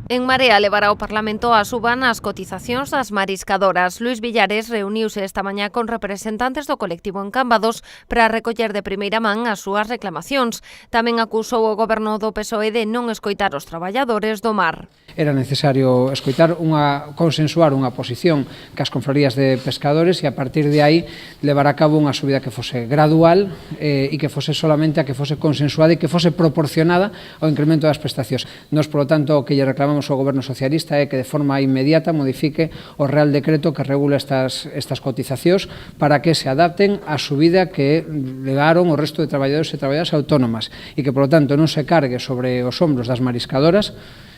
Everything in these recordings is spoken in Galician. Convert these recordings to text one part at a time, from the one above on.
En Marea levará ao Parlamento a suba nas cotizacións das mariscadoras. Luís Villares reuniuse esta mañá con representantes do colectivo en Cambados para recoller de primeira man as súas reclamacións. Tamén acusou o goberno do PSOE de non escoitar os traballadores do mar. Era necesario consensuar unha posición que as confrarías de pescadores e a partir de aí levar a cabo unha subida que fose gradual e que fose solamente a que fose consensuada e que fose proporcionada ao incremento das prestacións. Nos, por lo tanto, o que lle reclamamos ao Goberno Socialista é que de forma inmediata modifique o Real Decreto que regula estas cotizacións para que se adapten á subida que levaron o resto de traballadores e traballadoras autónomas e que, por lo tanto, non se cargue sobre os ombros das mariscadoras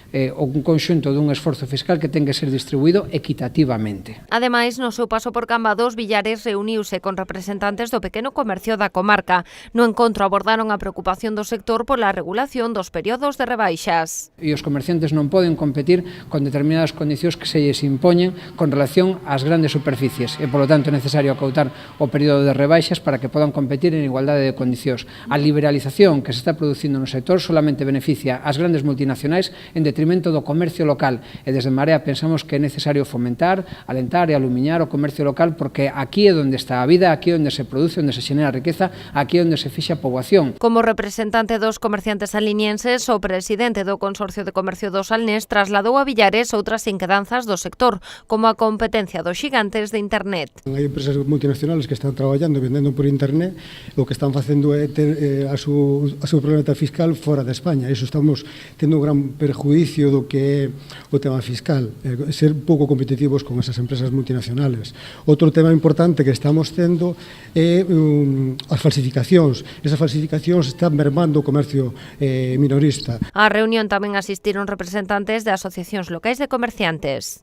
un conxunto dun esforzo fiscal que ten que ser distribuído equitativamente. Ademais, no seu paso por Cambados, Villares reuniuse con representantes do pequeno comercio da comarca. No encontro abordaron a preocupación do sector pola regulación dos períodos de rebaixas. E os comerciantes non poden competir con determinadas condicións que se lles impoñen con relación ás grandes superficies e, polo tanto, é necesario acautar o período de rebaixas para que podan competir en igualdade de condicións. A liberalización que se está producindo no sector solamente beneficia ás grandes multinacionais en detrimento do comercio local e desde Marea pensamos que é necesario fomentar, alentar e alumiñar o comercio local porque aquí é onde está a vida, aquí é onde se produce, onde se xenera riqueza, aquí é onde se fixa a poboación. Como representante dos comerciantes salinienses, o presidente do Consorcio de Comercio do Salnés trasladou a Villares outras inquedanzas do sector, como a competencia dos xigantes de Internet. Hai empresas multinacionales que están traballando e vendendo por Internet, o que están facendo é ter a súa problemática fiscal fora de España. Iso estamos tendo un gran perjuízo do que é o tema fiscal, ser pouco competitivos con esas empresas multinacionales. Outro tema importante que estamos tendo é as falsificacións. Esas falsificacións están mermando o comercio minorista. A reunión tamén asistiron representantes de asociacións locais de comerciantes.